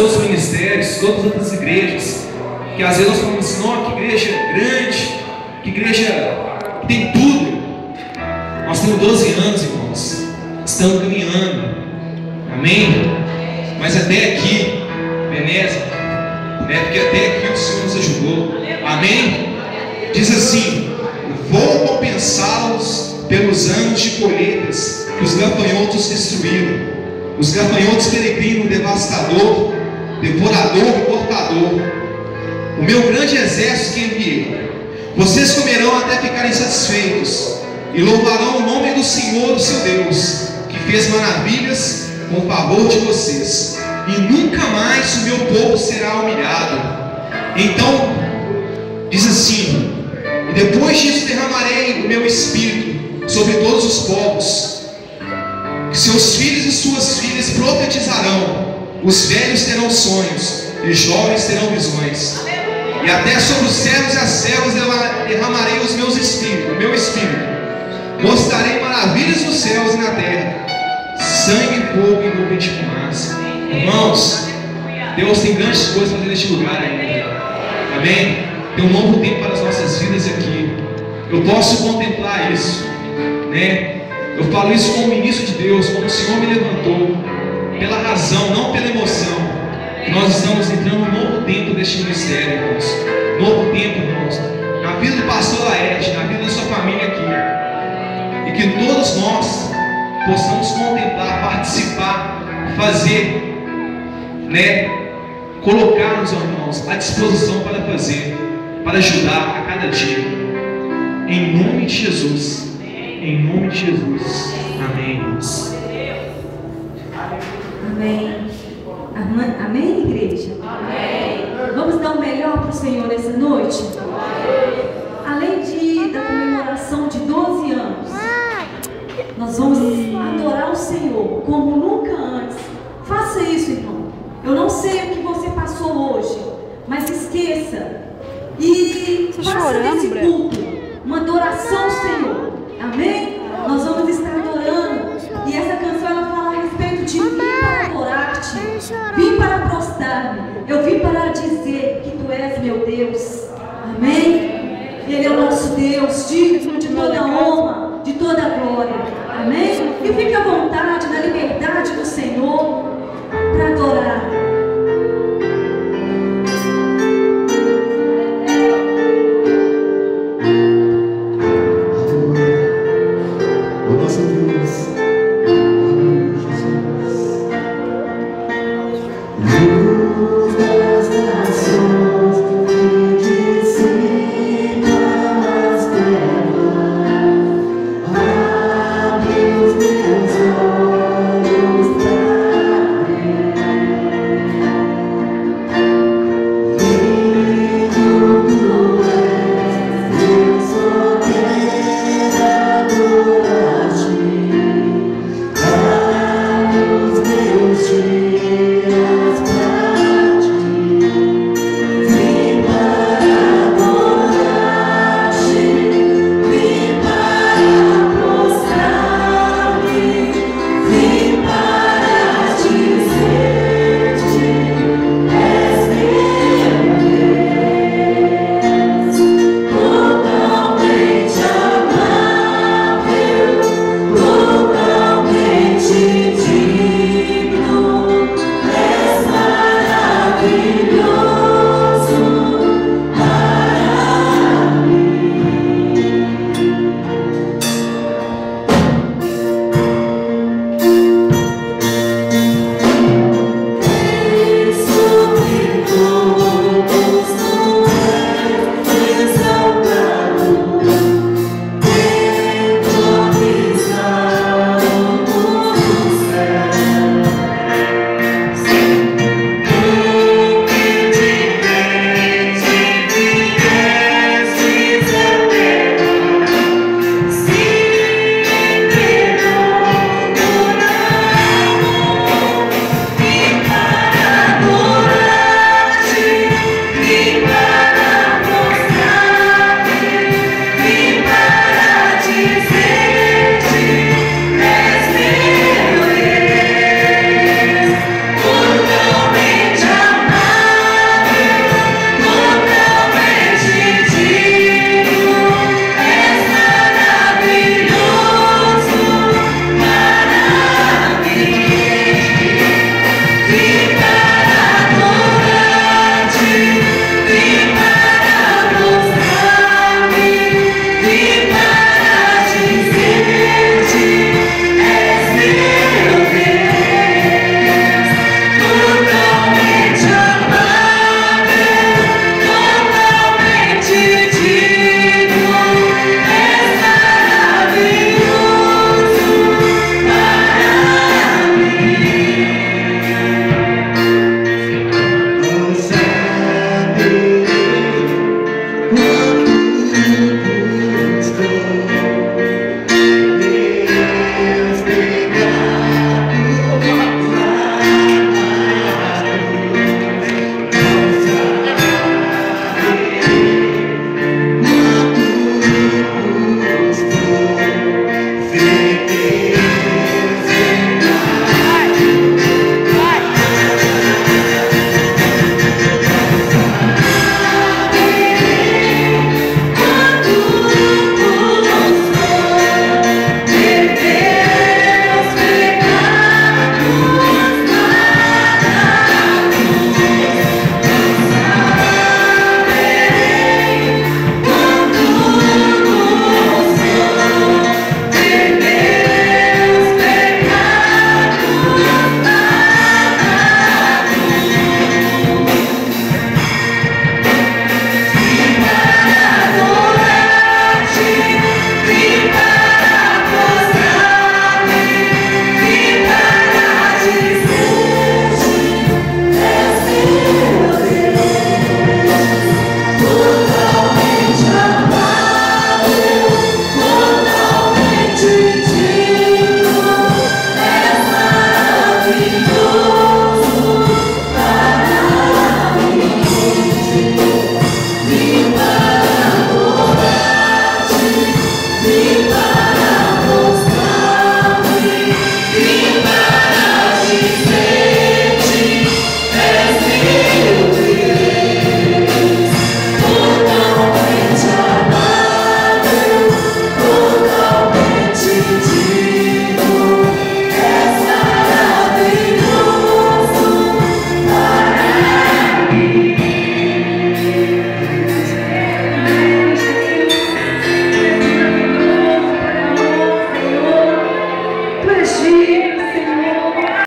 outros ministérios, todas as outras igrejas, que às vezes nós falamos assim, não, que igreja grande, que igreja que tem tudo. Nós temos 12 anos, irmãos, estamos caminhando, amém? Mas até aqui, beleza? Porque até aqui o Senhor nos ajudou, amém? Diz assim: vou compensá-los pelos anos de colheitas que os gafanhotos destruíram, os gafanhotos peregrino, devastador, devorador e cortador, o meu grande exército que enviei. Vocês comerão até ficarem satisfeitos e louvarão o nome do Senhor, o seu Deus, que fez maravilhas com o favor de vocês, e nunca mais o meu povo será humilhado. Então diz assim: e depois disso derramarei o meu espírito sobre todos os povos, que seus filhos e suas filhas profetizarão, os velhos terão sonhos e jovens terão visões, e até sobre os servos e as servas derramarei o meu espírito. Mostrarei maravilhas nos céus e na terra, sangue, fogo e nuvem de fumaça. Irmãos, Deus tem grandes coisas para fazer neste lugar ainda, amém? Tem um novo tempo para as nossas vidas aqui. Eu posso contemplar isso, né? Eu falo isso como ministro de Deus, como o Senhor me levantou, pela razão, não pela emoção. Nós estamos entrando num novo tempo deste ministério, irmãos. Novo tempo, irmãos, na vida do pastor Laerte, na vida da sua família aqui, e que todos nós possamos contemplar, participar, fazer, né? Colocar nos irmãos à disposição para fazer, para ajudar a cada dia, em nome de Jesus, em nome de Jesus, amém, irmãos. Amém. Amém, igreja? Amém. Vamos dar o melhor para o Senhor nessa noite? Além da comemoração de 12 anos, nós vamos adorar o Senhor como nunca antes. Faça isso, irmão. Eu não sei o que você passou hoje, mas esqueça e faça desse culto uma adoração ao Senhor, amém? Nós vamos estar adorando, e essa canção ela fala a respeito de vim para adorar-te, vim para prostrar-me, eu vim para dizer que tu és meu Deus, amém? Ele é o nosso Deus, digno de toda honra, de toda glória, amém? E fique à vontade, na liberdade do Senhor, para adorar. Maravilhoso.